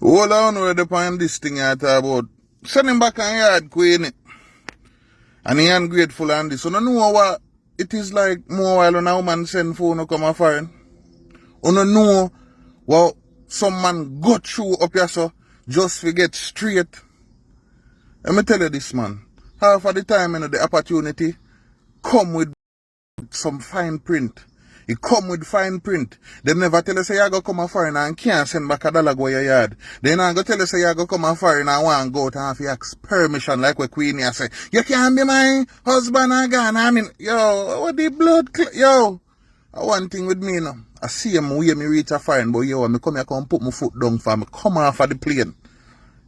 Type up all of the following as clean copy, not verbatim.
Hold on where the point this thing I talk about. Send him back on yard, Queen. And he ungrateful and this. So no know what it is like more while when a woman send phone to come a foreign. You don't know what some man go through up here so just to get straight. Let me tell you this, man. Half of the time, the opportunity come with some fine print. It come with fine print. They never tell us say you go come a foreign and can't send back $1 go your yard. They not go tell us say you go come a foreign and want to go out and have to ask permission like what Queen here say. You can't be my husband again. I mean, yo, what the blood, yo. One thing with me, no. I see him way me reach a foreign, but yo, me come here come put my foot down for me come off of the plane.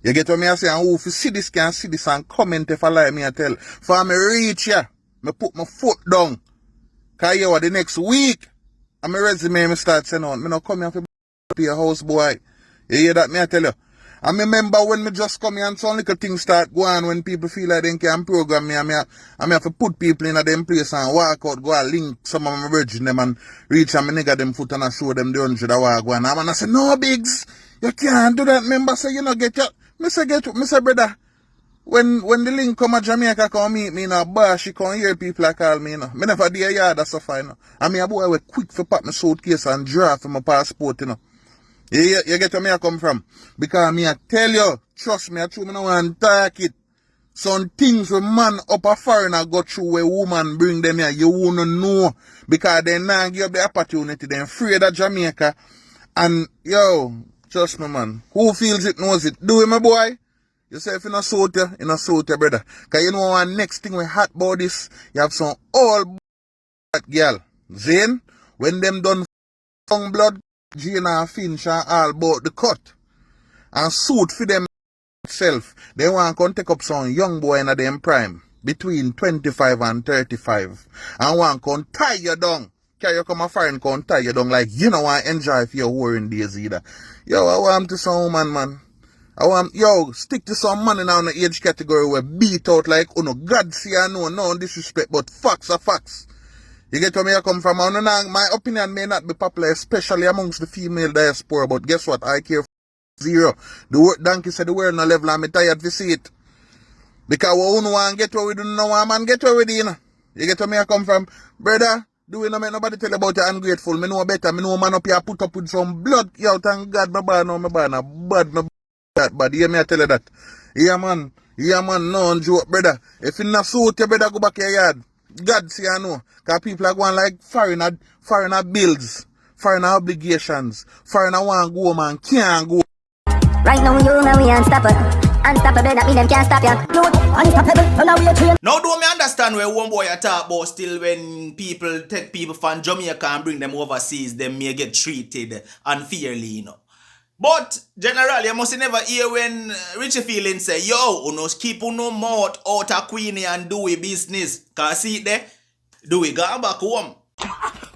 You get what me I say? And who if you see this can see this and comment if I lie me I tell. For me reach here, me put my foot down. Cause you the next week, and my resume me start sending out. Me no come here for be a house boy. You hear that me I tell you? I remember when me just come here and some little things start going when people feel like they can program me and me have to put people in a them place and walk out, go and link some of my virgin them and reach and me nigga them foot and I show them the 100 I walk go and I say, no Biggs, you can't do that. Remember say you know get your me say brother, when the link come at Jamaica come meet me in a bar, she come hear people like call me, you know. Me never do a yard, that's so fine. You know. I mean a boy was quick for pack my suitcase and draw for my passport, you know. You get where me I come from. Because me I tell you, trust me, I true me no want to talk it. Some things where man up a foreigner go through where woman bring them here, you won't know. Because they not give up the opportunity, they're afraid of Jamaica. And yo, trust me man, who feels it knows it. Do it my boy. You say if you not suit you, brother. Because you know what next thing we hot about this, you have some old girl. Zane, when them done young blood, Gina Finch and all about the cut and suit for them self. They want to take up some young boy in them prime between 25 and 35 and want to tie you down. Can you come a foreign come tie you down like you know want to enjoy if you're worrying days either. Yo, I want to some woman, man. I want stick to some man in the age category where beat out like God see I know, no disrespect, but facts are facts. You get where me I come from? My opinion may not be popular, especially amongst the female diaspora, but guess what? I care for zero. The word donkey said the word no level and I'm tired to see it. Because we don't want to get where we do now, man, get where we do, you know. You get where me I come from? Brother, do we not make nobody tell about you ungrateful? Me know better. Me know man up here put up with some blood. Yo, thank God, my bad, no, my bad, no, bad, no, bad, bad. Hear me I tell you that. Yeah, man, no joke, brother. If you not suit you, better go back to your yard. God see I know. Because people are going like foreigner bills, foreigner obligations, foreigner want to go man, can't go. Right now you know we unstoppable. Unstoppable, that mean them can't stop ya. Unstoppable, now we are trained. Now do me understand where one boy I talk about still when people take people from Jamaica and bring them overseas, them may get treated unfairly, you know. But generally, you must never hear when Richie Feeling say, yo, you know, keep no mouth out of Queenie and do a business. Cause see it there? Do it, go back home.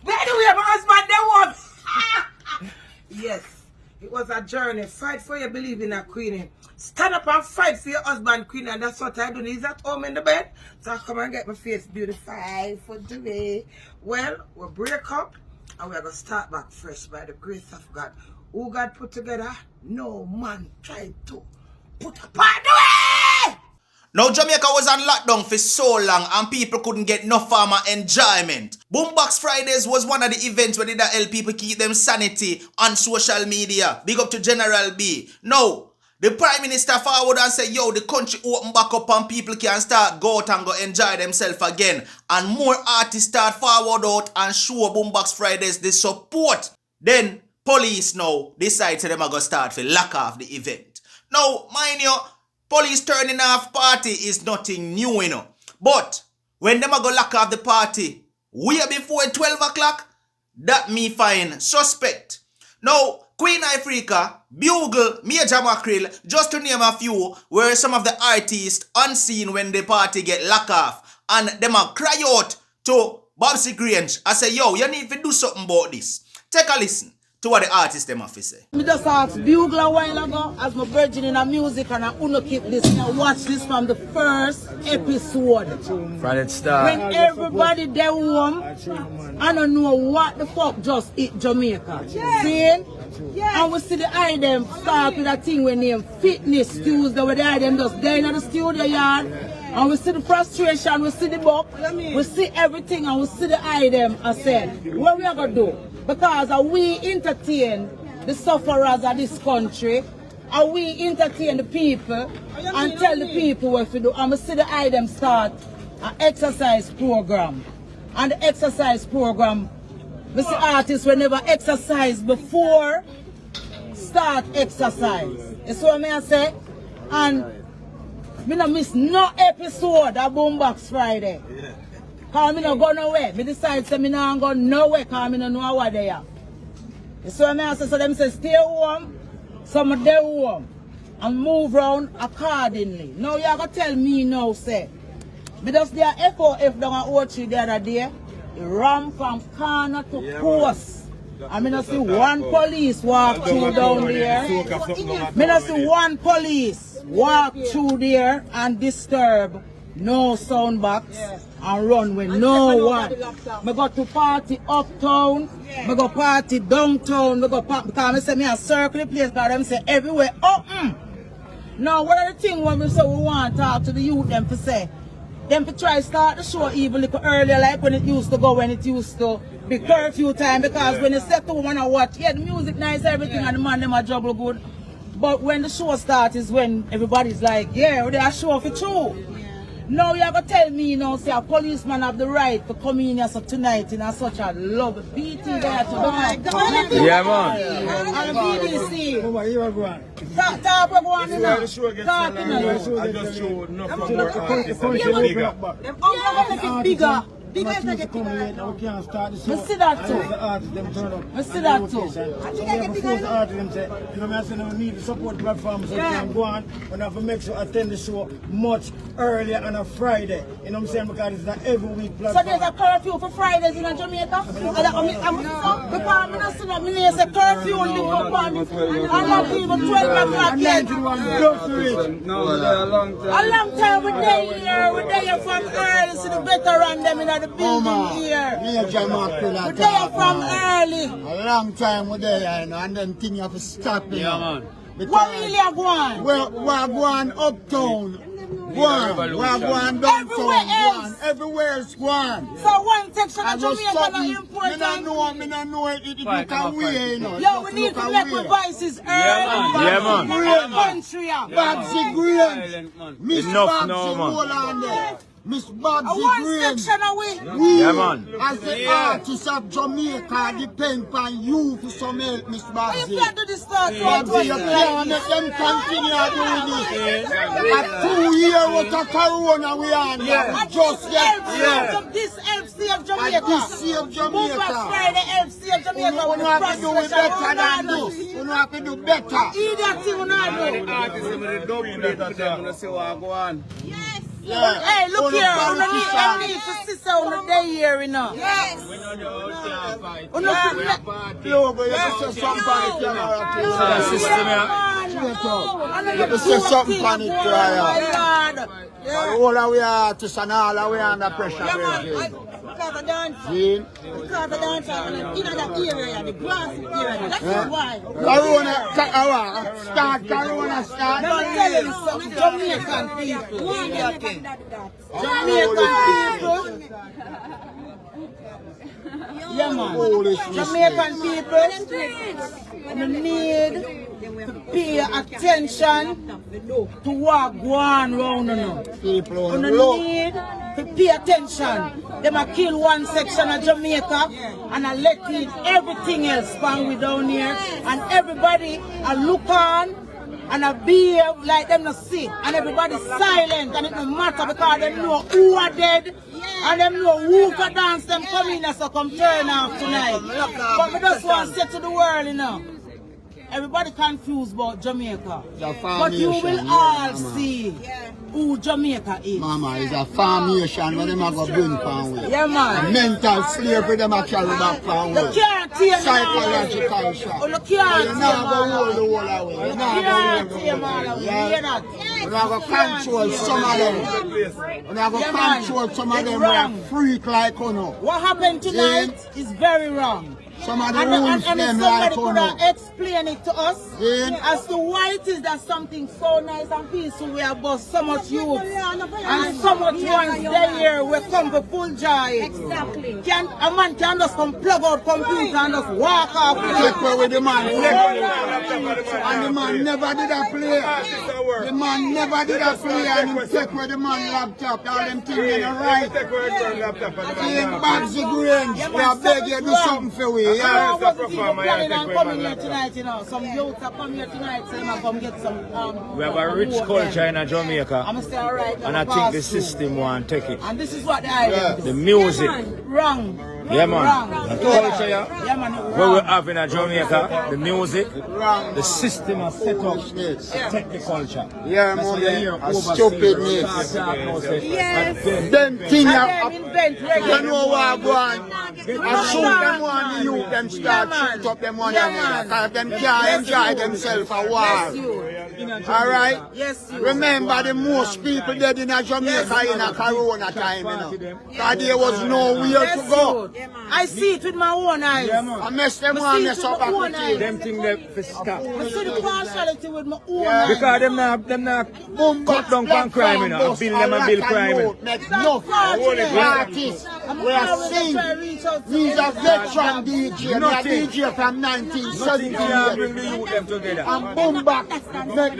Where do we have a husband they want? Yes, it was a journey. Fight for your belief in a Queenie. Stand up and fight for your husband, Queenie, and that's what I do. He's at home in the bed. So I come and get my face beautified for today. Well, we'll break up and we're going to start back fresh by the grace of God. Who God put together, no man tried to put apart the way. Now Jamaica was on lockdown for so long and people couldn't get no farmer enjoyment. Boombox Fridays was one of the events where they help people keep them sanity on social media. Big up to General B. Now, the Prime Minister forward and say, yo, the country open back up and people can start go out and go enjoy themselves again. And more artists start forward out and show Boombox Fridays the support. Then police now decide to them are going to start to lock off the event. Now, mind you, police turning off party is nothing new, you know. But when them are going to lock off the party way before 12 o'clock, that me find suspect. Now, Queen Africa, Bugle, Major Mackerel, just to name a few, were some of the artists unseen when the party get locked off. And them are cry out to Bobsy Grange. I say, yo, you need to do something about this. Take a listen to what the artists them have to say. I just asked Bugle a while ago as my virgin in a music and I wanna keep this. I watch this from the first episode. From the start. When everybody there home, I don't know what the fuck just hit Jamaica. See? And we see the item start with a thing we name Fitness Tuesday, where the item just there in the studio yard. And we see the frustration, we see the book, we see everything, and we see the item. I said, what we are going to do? Because we entertain the sufferers of this country, and we entertain the people and tell the people what to do. And we see the item start an exercise program. And the exercise program, we see artists will never exercise before start exercise. You see what I say? And I don't miss no episode of Boombox Friday. Because I don't go nowhere. I decide to I don't go nowhere because I don't know what they are. You see what I say? So them say stay home, some of them home. And move around accordingly. Now you are going to tell me now, say. Because there are FOF down at O3 the other day. It ran from corner to post. I mean, I see one police walk through down there. I mean, I see one police walk through there and disturb no sound box and run with no one. I go to party uptown, I go party downtown, I go party, because I say me a circle the place, because them say everywhere open. Now, what are the things when we say we want to talk to the youth them to say? Them to try start the show even little earlier, like when it used to go, when it used to be curfew time, because when you set to woman and watch, the music nice, everything, and the man them a juggle good. But when the show starts is when everybody's like, yeah, they are show for true. Now you have to tell me, you know, say a policeman have the right to come in here so tonight in such a love BT there to do. Yeah, man. And BDC. Talk what go on in there. Talk in there. I just showed enough for more artists and Them bigger. We see that too. We see that too. We need the support platform so we can go on and have to make sure attend the show much earlier on a Friday. You know what I'm saying? Because it's not every week platform. So there's a curfew for Fridays in Jamaica? Because I'm not saying that there's a curfew in the and not even 12 o'clock yet. A long time we're there from early, so the veteran them in the building here. We're there from early. A long time we're there, you know, and then things have to stop. Yeah, man. What really are going? We're going uptown. We're going downtown. Everywhere is going. So one section of Jamaica not important. I don't know it you can wear, you know. Yo, we need to make our voices heard. Yeah, man. In the country. Babsy Green. Miss Enough Babsy now, man. hold on there. Miss Babsy One Green. section away. We, Yeah, man. as the artists of Jamaica, depend on you for some help, Miss Why you Babsy. can't do this stuff? Babsy, you can't make them continue doing this. A 2 year with a corona we on there. Just yet. This helps save Jamaica. This save Jamaica. Boombox Friday helps save Jamaica. We have to do it better than this. We have to do better. Idiot thing we not do. Yes. Hey, look here. I need to see so on the day here, you know. Yes. Yo, but you say something on the camera. You say something on the camera. All our artists and all our under pressure. Because of dance. Because of dance in that area, the grass area. That's why. Corona, start. Now I'm telling you something. Jamaican people. Jamaican people. Yeah, man. Jamaican people need to pay attention to what go on around now. People need to pay attention. They might kill one section of Jamaica and I let it everything else span with down here. And everybody I look on and I behave like them not see. And everybody silent and it don't matter because they know who are dead. And them know who can dance them come in so come turn off tonight. But we just want to say to the world, you know. Everybody confused about Jamaica. But you will all see who Jamaica is. Mama, it's a formation where them are going to bring power. Yeah, man. Mental slavery them are carry back power. They can't psychological shock. Oh, look here, You're not going to hold the whole away. You're not going to hold the whole away. You're not going to control some of them. You're not going to control some of them like freak like Uno. What happened tonight is very wrong. Some of the And rules if them somebody like could Uno. have explained it to us Yeah. as to why it is that something so nice and peaceful we have bought so much youth and so much ones there here we come for full joy. Exactly. A man can just come plug out computer and just walk off. Take away with the man. And the man never did a play. The man never did a play and he take away the man laptop. All them things in the right. Saying Babsy Grange, we are begging you to do something for we. I Yeah. wasn't even planning on coming here tonight, you know. Some youths are coming here tonight, so I'm going to get some. We have a rich culture in Jamaica. I'm going to stay alright. And I think the system won't take it. And this is what the idea is. The music. Wrong. Yeah, man. Wrong. The culture, yeah. Yeah, man. What we have in Jamaica, the music, the system is set up to take the culture. Yeah, That's why man. you hear A overseas stupidness. Yes. Them things And are. then invent reggae. You know what I'm going? I shoot them one the youth, them start Yeah, man. shoot up them one Yeah, another. man. Because them can't enjoy themselves a Yes, while. you. Alright? Yes, you. Remember the most people dead in Jamaica in a corona time, you know. Because there was nowhere Yes, to go. you. I see it with my own eyes. I mess them I one, see mess it up with back my with own you. eyes. Them thing they fi stop. I see the partiality with my own Yeah. eyes. Because them not cut down on crime, you know. And build them and build crime. Make no artists. We are sing. These are veteran DJ. We are Nothing. DJ from Nothing can 1978. bring the youth them together. And boom back, make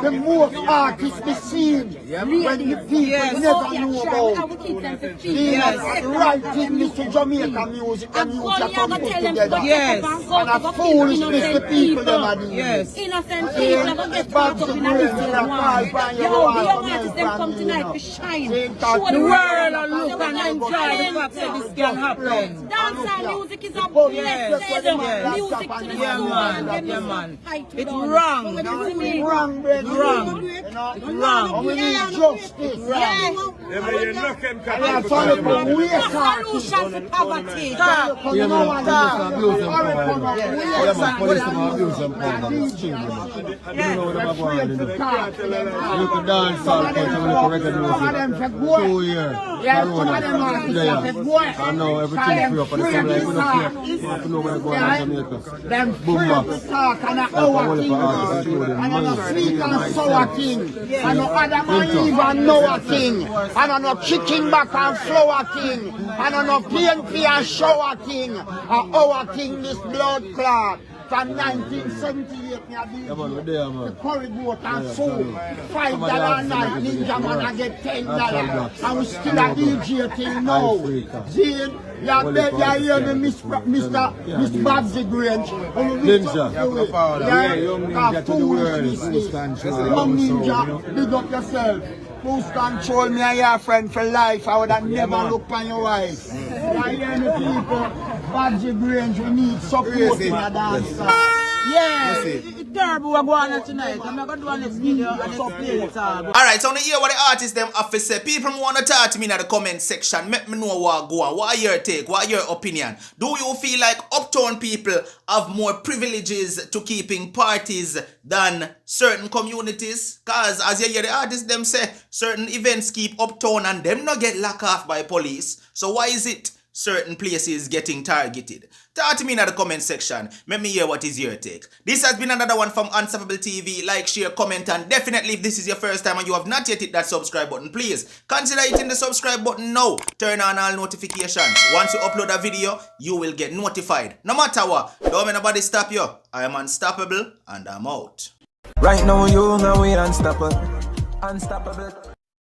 the most artists be seen when the people never know about. These writing Mr. Jamaica music and music are come put together. Yes. And a foolishness the people them are doing. Yes. Innocent people are gonna get caught up in a little one. Yo, the young artists them come tonight to shine. Show The world will look and enjoy the fact that this can happen. Dancehall music is a Yes. blessed Yes. music to the Yeah, soul. man. And them Yeah, is man. fight with It's us. wrong. But when you see me, Wrong, baby. Wrong. It's Wrong. And we need justice. yeah, And I'm trying to put weak artists. solution for poverty. Because no one I know everything free up and it's like we don't have to know where to go in Jamaica. them free to talk and a hour thing. And I no sweet and sour thing. And no other man even know a thing. And I no chicken back and flour thing. And I no PNP and shower thing. And our thing this blood clot. From 1978, me a deal. The curry goat and soul. $5 a night, Ninja Man I get $10. And we still a DJ thing now. Zane, you better hear me, Mr. Babsy Grange. Ninja. Yeah, Young Ninja to the world. Who's control. Young Ninja, big up yourself. Who's control me and your friend for life? I would have never looked on your wife. I hear me people, Babsy Grange, we need support in a dance. Yeah, it's terrible we're going on tonight. I'm going to do a next video and it's play it all. Alright, so I want to hear what the artists them have to say. People want to talk to me in the comment section. Let me know what go on. What are your take? What are your opinion? Do you feel like uptown people have more privileges to keeping parties than certain communities? Cause as you hear the artists them say, certain events keep uptown and them not get locked off by police. So why is it certain places getting targeted? Talk to me in the comment section. Let me hear what is your take. This has been another one from Unstoppable TV. Like, share, comment, and definitely if this is your first time and you have not yet hit that subscribe button, please consider hitting the subscribe button now. Turn on all notifications. Once you upload a video, you will get notified. No matter what, don't let nobody stop you. I am unstoppable and I'm out. Right now you know we unstoppable. Unstoppable.